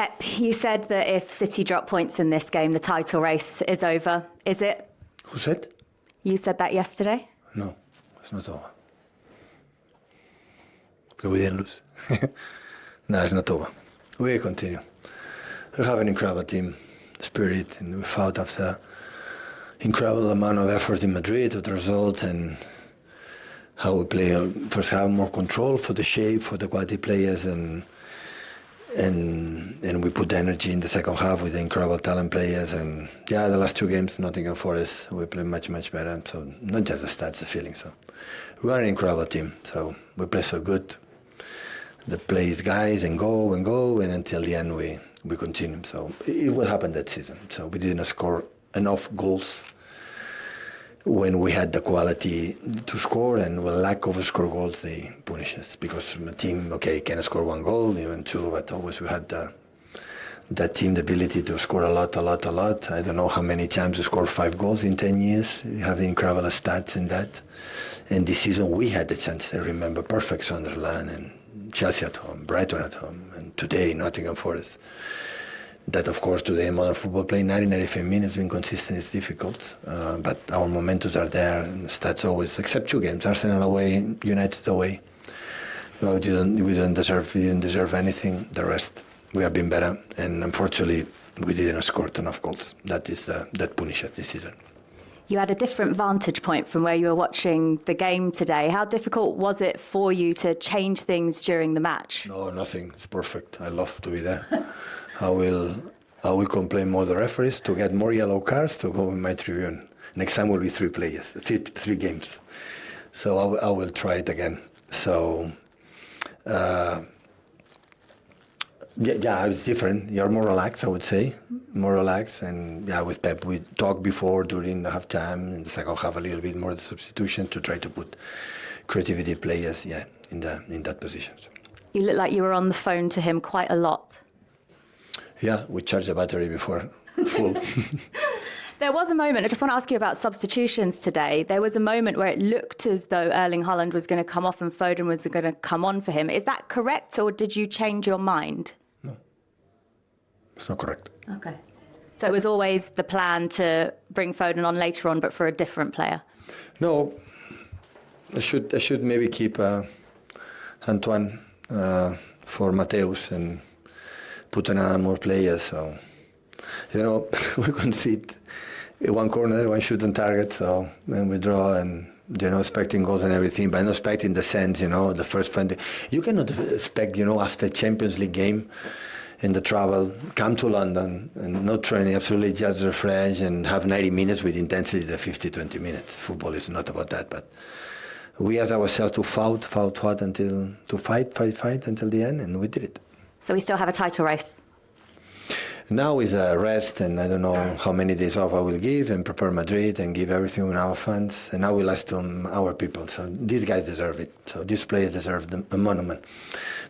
Pep, you said that if City drop points in this game, the title race is over. Is it? Who said? You said that yesterday? No, it's not over. But we didn't lose. No, it's not over. We continue. We have an incredible team spirit, and we fought after incredible amount of effort in Madrid with the result and how we play. First, have more control for the shape, for the quality players, and we put the energy in the second half with the incredible talent players. And yeah, the last two games, Nottingham Forest, we play much better. So not just the stats, the feeling. So we are an incredible team. So we play so good. The plays guys and go, and until the end we continue. So it will happen that season. So we didn't score enough goals when we had the quality to score, and with lack of score goals, they punish us. Because the team, can score one goal, even two, but always we had that team, the ability to score a lot. I don't know how many times we scored 5 goals in 10 years. We have incredible stats in that. And this season we had the chance. I remember perfect Sunderland and Chelsea at home, Brighton at home, and today Nottingham Forest. That, of course, today in modern football, playing 90-95 minutes, being consistent is difficult. But our momentums are there, and stats always, except 2 games, Arsenal away, United away. We didn't deserve anything. The rest, we have been better, and unfortunately, we didn't score enough goals. That punish us this season. You had a different vantage point from where you were watching the game today. How difficult was it for you to change things during the match? No, nothing. It's perfect. I love to be there. I will complain more the referees to get more yellow cards to go in my tribune. Next time will be 3 players, three games. So I will try it again. So yeah, it's different. You're more relaxed, I would say, more relaxed. And yeah, with Pep, we talked before during the halftime. In the second half, a little bit more the substitution to try to put creativity players, in that position. You look like you were on the phone to him quite a lot. Yeah, we charged the battery before full. There was a moment, I just want to ask you about substitutions today. There was a moment where it looked as though Erling Haaland was going to come off and Foden was going to come on for him. Is that correct, or did you change your mind? No, it's not correct. Okay. So it was always the plan to bring Foden on later on, but for a different player? No, I should maybe keep Antoine for Mateus and put another more players. So, we concede one corner, one shoot on target, so then we draw and, expecting goals and everything, but not expecting the sense, the first friendly. You cannot expect, after Champions League game in the travel, come to London and not training, absolutely just refresh and have 90 minutes with intensity, the 20 minutes. Football is not about that, but we asked ourselves to fight until the end, and we did it. So we still have a title race? Now is a rest, and I don't know how many days off I will give and prepare Madrid and give everything on our fans. And now we'll ask to our people. So these guys deserve it. So these players deserve a monument.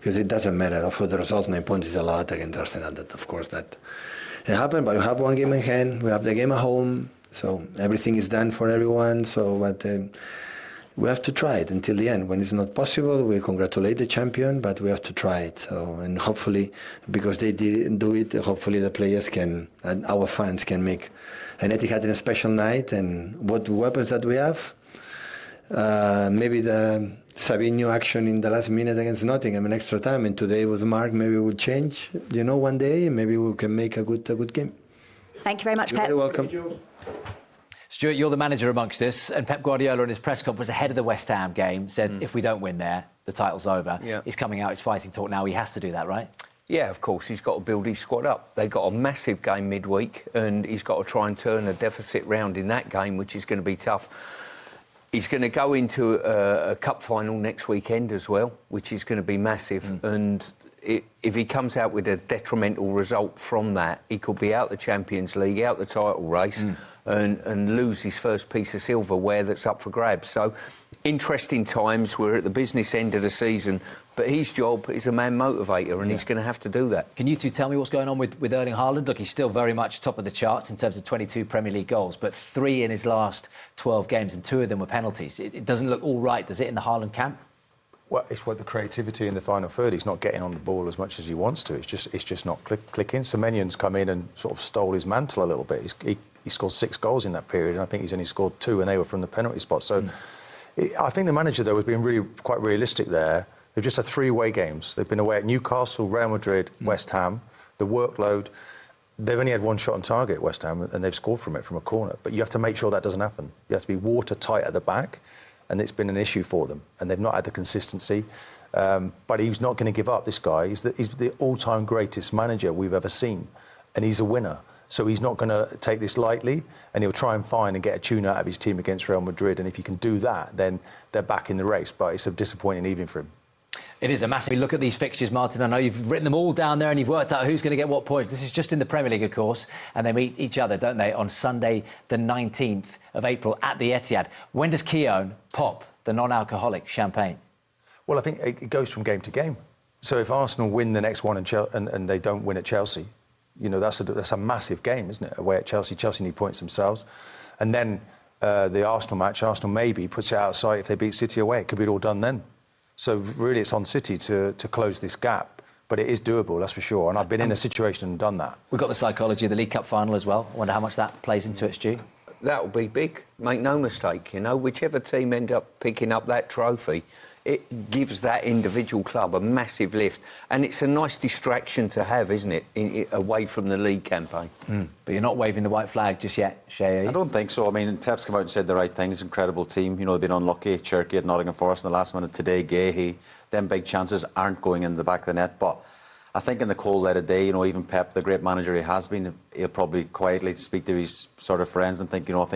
Because it doesn't matter. Of course, the result, 9 points is a lot against Arsenal. That, of course, that it happened. But we have one game in hand. We have the game at home. So everything is done for everyone. So we have to try it until the end. When it's not possible, we congratulate the champion, but we have to try it. So, and hopefully, because they didn't do it, hopefully the players can, and our fans can make an Etihad in a special night. And what weapons that we have, maybe the Savinho action in the last minute against Nottingham in extra time, and today with Mark, maybe we'll change, one day, and maybe we can make a good game. Thank you very much, You're Pep. very welcome. Stuart, you're the manager amongst us, and Pep Guardiola in his press conference ahead of the West Ham game said if we don't win there, the title's over. Yeah. He's coming out, he's fighting talk now, he has to do that, right? Yeah, of course, he's got to build his squad up. They've got a massive game midweek, and he's got to try and turn a deficit round in that game, which is going to be tough. He's going to go into a cup final next weekend as well, which is going to be massive. And if he comes out with a detrimental result from that, he could be out the Champions League, out the title race, and lose his first piece of silverware that's up for grabs. So, interesting times. We're at the business end of the season, but his job is a man motivator, and he's going to have to do that. Can you two tell me what's going on with Erling Haaland? Look, he's still very much top of the charts in terms of 22 Premier League goals, but 3 in his last 12 games, and 2 of them were penalties. It doesn't look all right, does it, in the Haaland camp? Well, it's what the creativity in the final third. He's not getting on the ball as much as he wants to. It's just not clicking. Semenyo's come in and sort of stole his mantle a little bit. He scored 6 goals in that period, and I think he's only scored 2, and they were from the penalty spot. So I think the manager, though, has been really quite realistic there. They've just had 3 away games. They've been away at Newcastle, Real Madrid, West Ham. The workload, they've only had 1 shot on target, West Ham, and they've scored from it from a corner. But you have to make sure that doesn't happen. You have to be watertight at the back. And it's been an issue for them, and they've not had the consistency. But he's not going to give up, this guy. He's the all-time greatest manager we've ever seen, and he's a winner. So he's not going to take this lightly, and he'll try and find and get a tune out of his team against Real Madrid. And if he can do that, then they're back in the race. But it's a disappointing evening for him. It is a massive look at these fixtures, Martin. I know you've written them all down there and you've worked out who's going to get what points. This is just in the Premier League, of course, and they meet each other, don't they, on Sunday, the 19th of April at the Etihad. When does Keown pop the non-alcoholic champagne? Well, I think it goes from game to game. So if Arsenal win the next one and they don't win at Chelsea, you know, that's a massive game, isn't it? Away at Chelsea. Chelsea need points themselves. And then the Arsenal match, Arsenal maybe puts it out of sight if they beat City away. It could be all done then. So really it's on City to close this gap. But it is doable, that's for sure. And I've been in a situation and done that. We've got the psychology of the League Cup final as well. I wonder how much that plays into it, Stu. That'll be big. Make no mistake, you know. Whichever team end up picking up that trophy, it gives that individual club a massive lift. And it's a nice distraction to have, isn't it, away from the league campaign. But you're not waving the white flag just yet, Shay, are you? I don't think so. I mean, Pep's come out and said the right things. Incredible team. You know, they've been unlucky. Cherky at Nottingham Forest in the last minute today. Gahey. Them big chances aren't going in the back of the net. But I think in the cold light of day, you know, even Pep, the great manager he has been, he'll probably quietly speak to his sort of friends and think, you know, I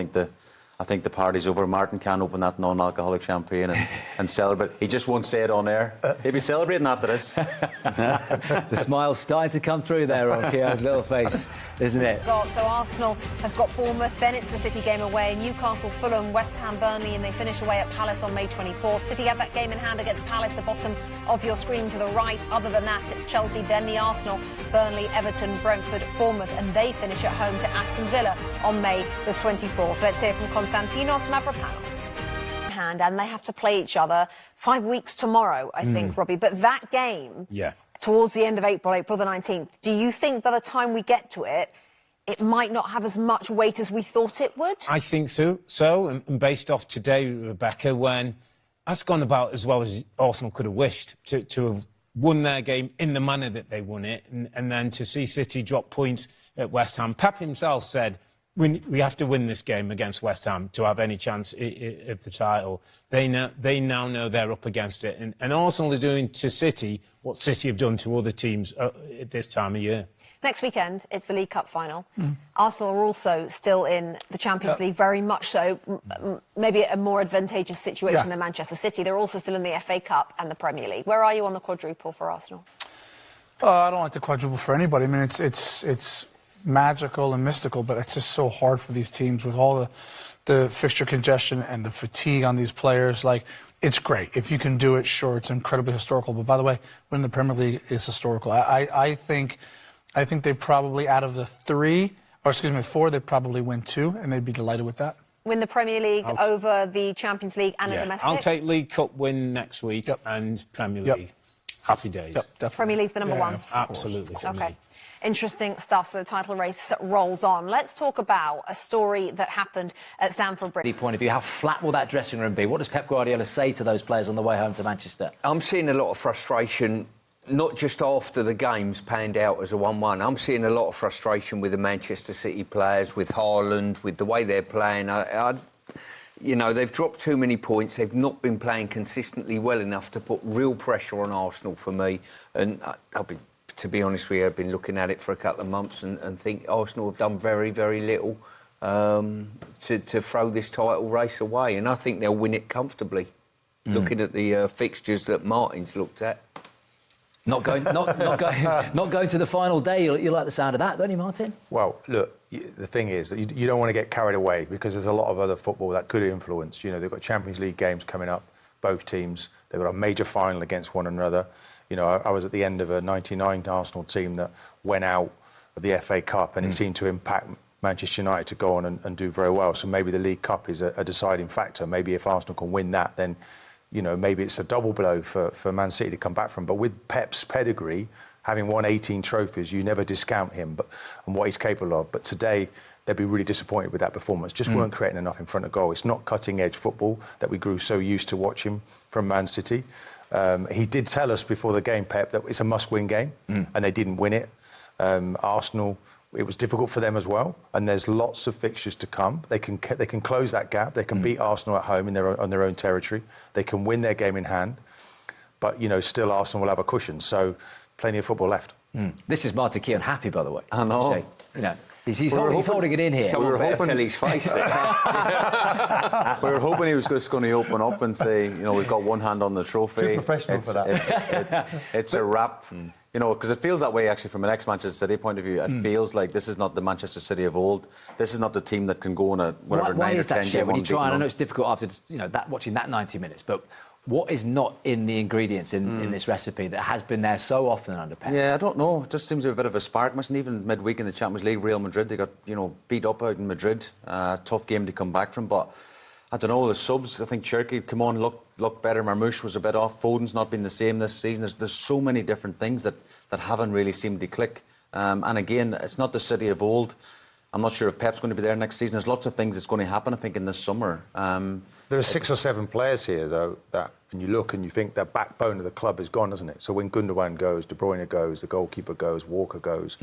think the party's over. Martin can open that non-alcoholic champagne and celebrate. He just won't say it on air. He'll be celebrating after this. The smile's starting to come through there on Keown's little face, isn't it? So Arsenal have got Bournemouth, then it's the City game away, Newcastle, Fulham, West Ham, Burnley, and they finish away at Palace on May 24th. City have that game in hand against Palace, the bottom of your screen to the right. Other than that, it's Chelsea, then the Arsenal, Burnley, Everton, Brentford, Bournemouth, and they finish at home to Aston Villa on May the 24th. Let's hear from Konstantinos Mavropanos. And they have to play each other 5 weeks tomorrow, I think, Robbie. But that game, towards the end of April the 19th, do you think by the time we get to it, it might not have as much weight as we thought it would? I think so. And based off today, Rebecca, when that's gone about as well as Arsenal could have wished to have won their game in the manner that they won it, and then to see City drop points at West Ham. Pep himself said, we have to win this game against West Ham to have any chance of the title. They now know they're up against it. And Arsenal are doing to City what City have done to other teams at this time of year. Next weekend, it's the League Cup final. Arsenal are also still in the Champions League, very much so. Maybe a more advantageous situation than Manchester City. They're also still in the FA Cup and the Premier League. Where are you on the quadruple for Arsenal? I don't like the quadruple for anybody. I mean, it's magical and mystical, but it's just so hard for these teams with all the fixture congestion and the fatigue on these players. Like, it's great. If you can do it, sure, it's incredibly historical. But by the way, winning the Premier League is historical. I think they probably, out of the four, they'd probably win 2, and they'd be delighted with that. Win the Premier League over the Champions League and a domestic? I'll take League Cup win next week and Premier League. Happy days. Definitely. Premier League's the number one? Absolutely. Okay. Interesting stuff. So the title race rolls on. Let's talk about a story that happened at Stamford Bridge. Point of view, how flat will that dressing room be? What does Pep Guardiola say to those players on the way home to Manchester? I'm seeing a lot of frustration, not just after the games panned out as a 1-1. I'm seeing a lot of frustration with the Manchester City players, with Haaland, with the way they're playing. You know, they've dropped too many points. They've not been playing consistently well enough to put real pressure on Arsenal for me. And to be honest with you, I've been looking at it for a couple of months and think Arsenal have done very, very little to throw this title race away. And I think they'll win it comfortably, looking at the fixtures that Martin's looked at. Not going to the final day. You like the sound of that, don't you, Martin? Well, look, the thing is that you don't want to get carried away because there's a lot of other football that could influence. You know, they've got Champions League games coming up, both teams. They've got a major final against one another. You know, I was at the end of a 99 Arsenal team that went out of the FA Cup and it seemed to impact Manchester United to go on and do very well. So maybe the League Cup is a deciding factor. Maybe if Arsenal can win that, then you know, maybe it's a double blow for Man City to come back from. But with Pep's pedigree, having won 18 trophies, you never discount him and what he's capable of. But today, they'd be really disappointed with that performance. Just weren't creating enough in front of goal. It's not cutting-edge football that we grew so used to watching from Man City. He did tell us before the game, Pep, that it's a must-win game, and they didn't win it. Arsenal, it was difficult for them as well, and there's lots of fixtures to come. They can close that gap. They can beat Arsenal at home on their own territory. They can win their game in hand, but you know, still Arsenal will have a cushion. So, plenty of football left. This is Martin Keown happy, by the way. I know. You know, he's holding it in here. So we were hoping tell his face there. We were hoping he was just going to open up and say, you know, we've got one hand on the trophy. Too professional for that. It's a wrap. You know, because it feels that way actually from an ex-Manchester City point of view. It feels like this is not the Manchester City of old. This is not the team that can go on a whatever why 9 or is 10 that shit game when you unbeaten try? And I run. know it's difficult after watching that 90 minutes, but what is not in the ingredients in this recipe that has been there so often under Pep? Yeah, I don't know. It just seems to be a bit of a spark. And even midweek in the Champions League, Real Madrid, they got beat up out in Madrid. Tough game to come back from, but I don't know. The subs, I think Cherki come on, look better. Marmoush was a bit off. Foden's not been the same this season. There's so many different things that haven't really seemed to click. And again, it's not the City of old. I'm not sure if Pep's going to be there next season. There's lots of things that's going to happen, I think, in this summer. There are 6 or 7 players here, though, and you look and you think the backbone of the club is gone, isn't it? So when Gundogan goes, De Bruyne goes, the goalkeeper goes, Walker goes,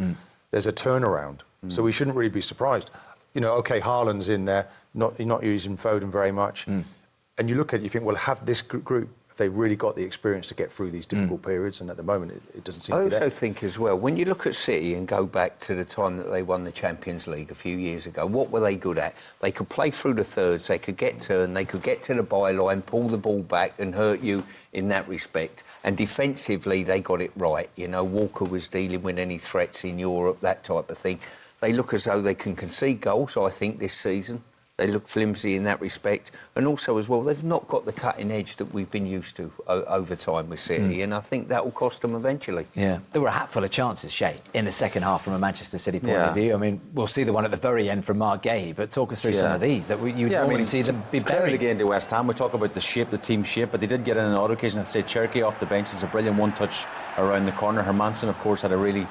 there's a turnaround. So we shouldn't really be surprised. You know, OK, Haaland's in there, not using Foden very much. And you look at it, you think, well, have this group, they've really got the experience to get through these difficult periods, and at the moment it doesn't seem to be there. I also think as well, when you look at City and go back to the time that they won the Champions League a few years ago, what were they good at? They could play through the thirds, they could get turned, they could get to the byline, pull the ball back and hurt you in that respect. And defensively, they got it right. You know, Walker was dealing with any threats in Europe, that type of thing. They look as though they can concede goals, I think, this season. They look flimsy in that respect. And also, as well, they've not got the cutting edge that we've been used to over time with City. And I think that will cost them eventually. Yeah. There were a hatful of chances, Shay, in the second half from a Manchester City point of view. I mean, we'll see the one at the very end from Mark Gahey, but talk us through some of these that you'd normally see them be buried. Again to West Ham, we talk about the shape, the team shape, but they did get in an odd occasion. I'd say Cherki off the bench is a brilliant one-touch around the corner. Hermansen, of course, had a really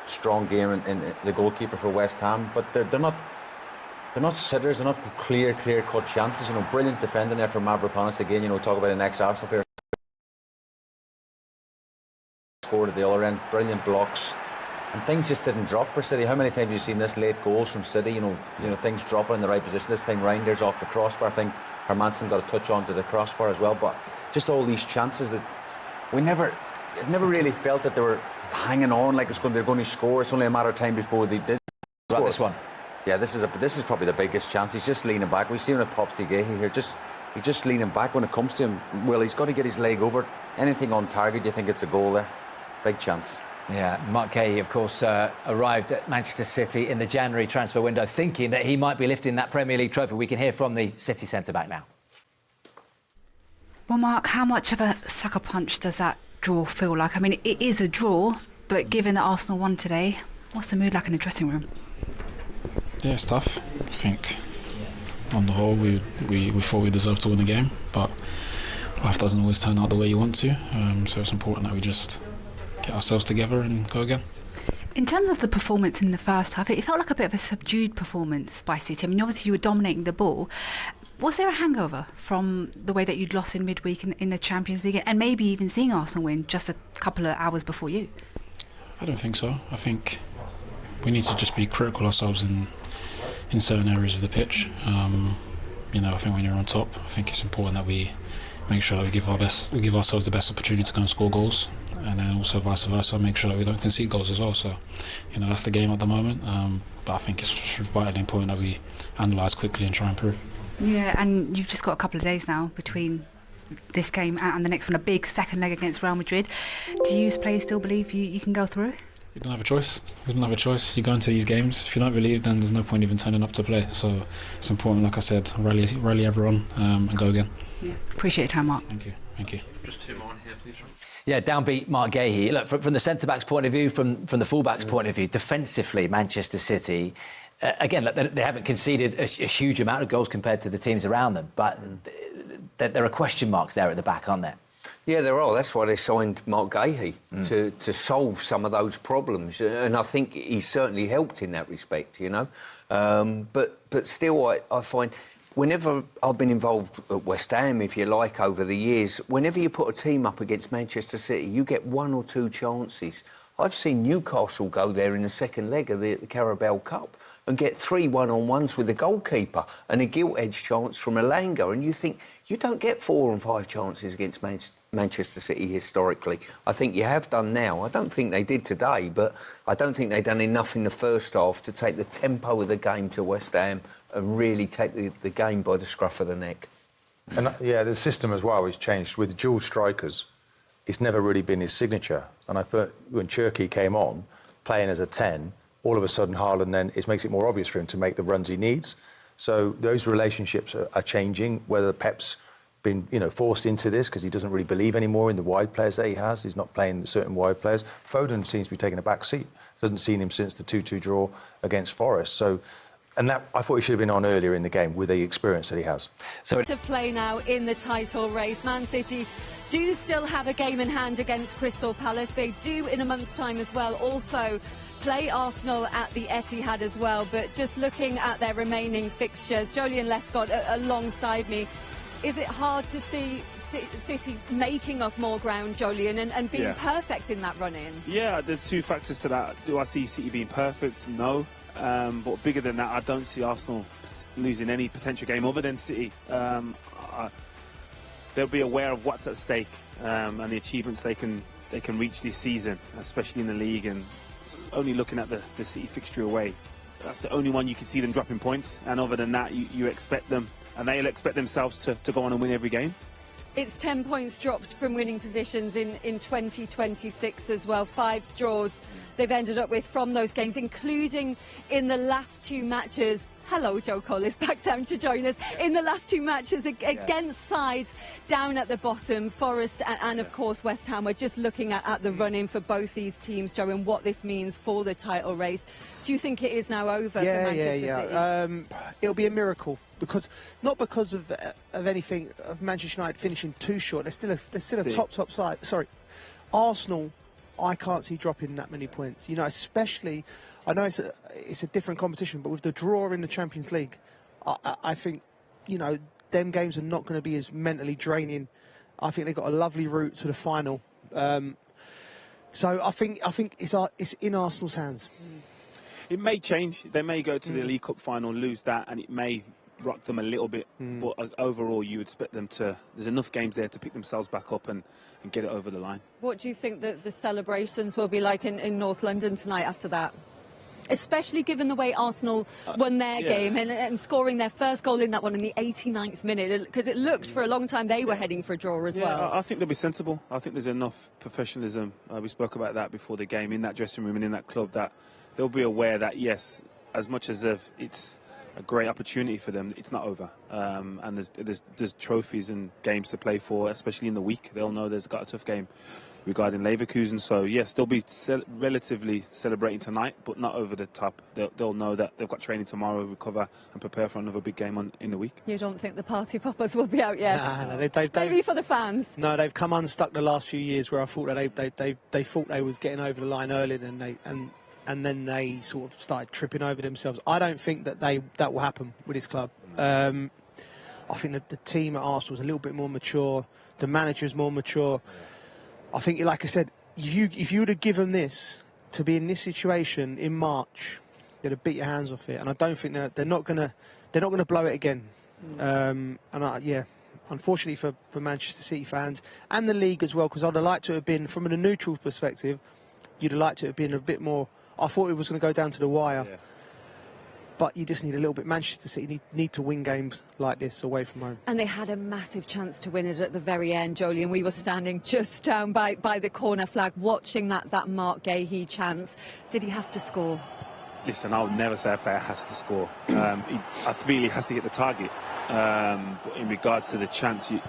strong game in the goalkeeper for West Ham, but they're not sitters, they're not clear-cut chances. You know, brilliant defending there from Mavropanos again. You know, talk about an ex-Arsenal player. Scored at the other end, brilliant blocks, and things just didn't drop for City. How many times have you seen this late goals from City? You know, things dropping in the right position. This time, Reinders off the crossbar. I think Hermansen got a touch onto the crossbar as well. But just all these chances that it never really felt that they were hanging on like they're going to score. It's only a matter of time before they did. Right, this one. Yeah, this is probably the biggest chance. He's just leaning back. We've seen it Pops Gahey here. He's just leaning back when it comes to him. Well, he's got to get his leg over. Anything on target, you think it's a goal there. Big chance. Yeah, Mark Gahey, of course, arrived at Manchester City in the January transfer window thinking that he might be lifting that Premier League trophy. We can hear from the City centre-back now. Well, Mark, how much of a sucker punch does that draw feel like? I mean, it is a draw, but given that Arsenal won today, what's the mood like in the dressing room? Yeah, it's tough. I think on the whole we thought we deserved to win the game, but life doesn't always turn out the way you want to, so it's important that we just get ourselves together and go again. In terms of the performance in the first half, it felt like a bit of a subdued performance by City. I mean, obviously you were dominating the ball. Was there a hangover from the way that you'd lost in midweek in the Champions League, and maybe even seeing Arsenal win just a couple of hours before you? I don't think so. I think we need to just be critical ourselves in certain areas of the pitch. You know, I think when you're on top, I think it's important that we make sure that we give ourselves the best opportunity to go and score goals, and then also vice versa, make sure that we don't concede goals as well. So, you know, that's the game at the moment. But I think it's vitally important that we analyse quickly and try and improve. Yeah, and you've just got a couple of days now between this game and the next one, a big second leg against Real Madrid. Do you as players still believe you can go through? You don't have a choice. We don't have a choice. You go into these games. If you don't believe, then there's no point even turning up to play. So it's important, like I said, rally everyone and go again. Yeah. Appreciate your time, Mark. Thank you. Just 2 more here, please. Yeah, downbeat Mark Gahey. Look, from the centre-back's point of view, from the full-back's point of view, defensively, Manchester City, again, look, they haven't conceded a huge amount of goals compared to the teams around them, but there are question marks there at the back, aren't there? Yeah, there are. That's why they signed Mark Gahey, to solve some of those problems. And I think he's certainly helped in that respect, you know. But still, I find whenever I've been involved at West Ham, if you like, over the years, whenever you put a team up against Manchester City, you get 1 or 2 chances. I've seen Newcastle go there in the second leg of the Carabao Cup and get 3 one-on-ones with the goalkeeper and a gilt-edged chance from Elanga, and you think, you don't get 4 and 5 chances against Manchester City historically. I think you have done now. I don't think they did today, but I don't think they've done enough in the first half to take the tempo of the game to West Ham and really take the game by the scruff of the neck. And yeah, the system as well has changed. With dual strikers, it's never really been his signature. And I thought when Cherki came on, playing as a 10, all of a sudden Haaland then, it makes it more obvious for him to make the runs he needs. So those relationships are changing, whether Pep's been, you know, forced into this because he doesn't really believe anymore in the wide players that he has. He's not playing certain wide players. Foden seems to be taking a back seat. Hasn't seen him since the 2-2 draw against Forest. So, and that, I thought he should have been on earlier in the game with the experience that he has. So to play now in the title race, Man City do still have a game in hand against Crystal Palace. They do in a month's time as well also play Arsenal at the Etihad as well. But just looking at their remaining fixtures, Jolien Lescott alongside me, is it hard to see City making up more ground, Jolien, and being perfect in that run-in? Yeah, there's 2 factors to that. Do I see City being perfect? No. But bigger than that, I don't see Arsenal losing any potential game other than City. They'll be aware of what's at stake and the achievements they can reach this season, especially in the league. And only looking at the City fixture away, that's the only one you can see them dropping points. And other than that, you expect them, and they'll expect themselves to go on and win every game. It's 10 points dropped from winning positions in 2026 as well. 5 draws they've ended up with from those games, including in the last 2 matches. Hello, Joe Cole is back down to join us. In the last 2 matches against sides down at the bottom, Forest and of course West Ham. We're just looking at the run-in for both these teams, Joe, and what this means for the title race. Do you think it is now over for Manchester City? It'll be a miracle. Not because of anything of Manchester United finishing too short. They're still a top side. Sorry, Arsenal, I can't see dropping that many points. You know, especially, I know it's a different competition, but with the draw in the Champions League, I think, you know, them games are not going to be as mentally draining. I think they've got a lovely route to the final. So I think it's in Arsenal's hands. It may change. They may go to the League Cup final, lose that, and it may rock them a little bit, but overall you would expect them to, there's enough games there to pick themselves back up and get it over the line. What do you think that the celebrations will be like in North London tonight after that? Especially given the way Arsenal won their game and scoring their first goal in that one in the 89th minute, because it looked for a long time they were heading for a draw as well. I think they'll be sensible. I think there's enough professionalism, we spoke about that before the game, in that dressing room and in that club, that they'll be aware that, yes, as much as it's a great opportunity for them, it's not over, and there's trophies and games to play for, especially in the week. They'll know there's got a tough game regarding Leverkusen, so yes, they'll be relatively celebrating tonight, but not over the top. They'll know that they've got training tomorrow, recover and prepare for another big game in the week. You don't think the party poppers will be out yet? No, maybe for the fans. No, they've come unstuck the last few years where I thought that they thought they was getting over the line early, and then they sort of started tripping over themselves. I don't think that will happen with this club. I think that the team at Arsenal is a little bit more mature. The manager's more mature. I think, like I said, if you would have given this to be in this situation in March, they'd have beat your hands off it. And I don't think they're not gonna blow it again. Unfortunately for Manchester City fans and the league as well, because I'd have liked to have been, from a neutral perspective, you'd have liked to have been a bit more. I thought it was going to go down to the wire. Yeah. But you just need a little bit. Manchester City need to win games like this away from home. And they had a massive chance to win it at the very end, Jolie, and we were standing just down by the corner flag watching that Mark Gahey chance. Did he have to score? Listen, I would never say a player has to score. He really has to hit the target. But in regards to the chance, you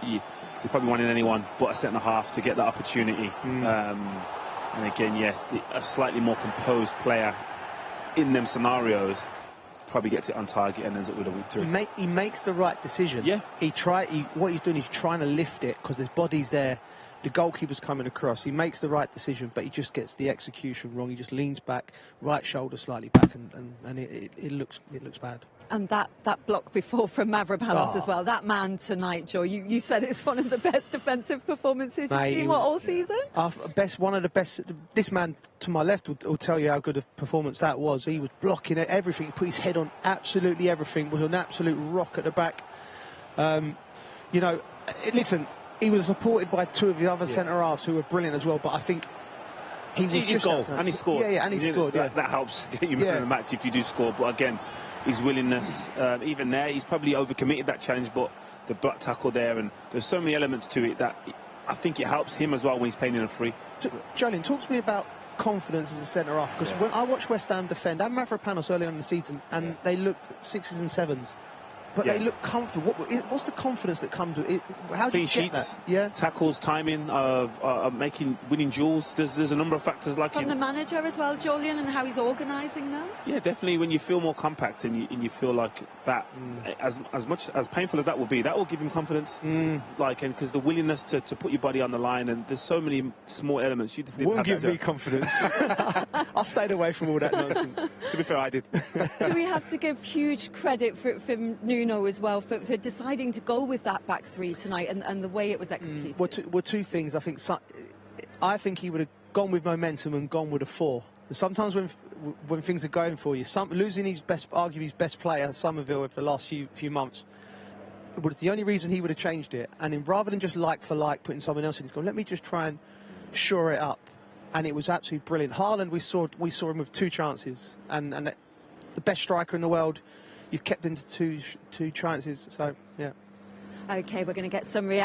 probably wanted anyone but a centre-half to get that opportunity. And again, yes, a slightly more composed player in them scenarios probably gets it on target and ends up with a victory. He makes the right decision. Yeah. What he's doing is trying to lift it because there's bodies there. The goalkeeper's coming across. He makes the right decision, but he just gets the execution wrong. He just leans back, right shoulder slightly back, and it looks bad. And that block before from Mavropanos as well. That man tonight, Joe, you said it's one of the best defensive performances you've seen all season? One of the best. This man to my left will tell you how good a performance that was. He was blocking everything. He put his head on absolutely everything. Was an absolute rock at the back. Listen, he was supported by two of the other centre-halves who were brilliant as well, but I think he was his goal, and he scored. Yeah, and he scored. That helps get you man of the match if you do score. But again, his willingness, even there, he's probably overcommitted that challenge, but the block tackle there, and there's so many elements to it that I think it helps him as well when he's playing in a free. Jolien, talk to me about confidence as a centre-half, because when I watched West Ham defend, and Mavropanos early on in the season, and they looked 6s and 7s. But they look comfortable. What's the confidence that comes with it? How do you get that? Yeah, tackles, timing, of winning duels. There's a number of factors like from the manager as well, Jolien, and how he's organising them. Yeah, definitely. When you feel more compact and you feel like that, as much as painful as that will be, that will give him confidence. Because the willingness to put your body on the line, and there's so many small elements. You won't give me confidence. I stayed away from all that nonsense. To be fair, I did. Do we have to give huge credit for Nuno as well for deciding to go with that back three tonight and the way it was executed? Well, two things. I think he would have gone with momentum and gone with a 4. Sometimes when things are going for you, losing arguably his best player, Somerville, over the last few months, was the only reason he would have changed it. And then rather than just like for like putting someone else in, he's gone, let me just try and shore it up. And it was absolutely brilliant. Haaland, we saw him with 2 chances, and the best striker in the world. You've kept into two chances, so yeah. Okay, we're going to get some reaction.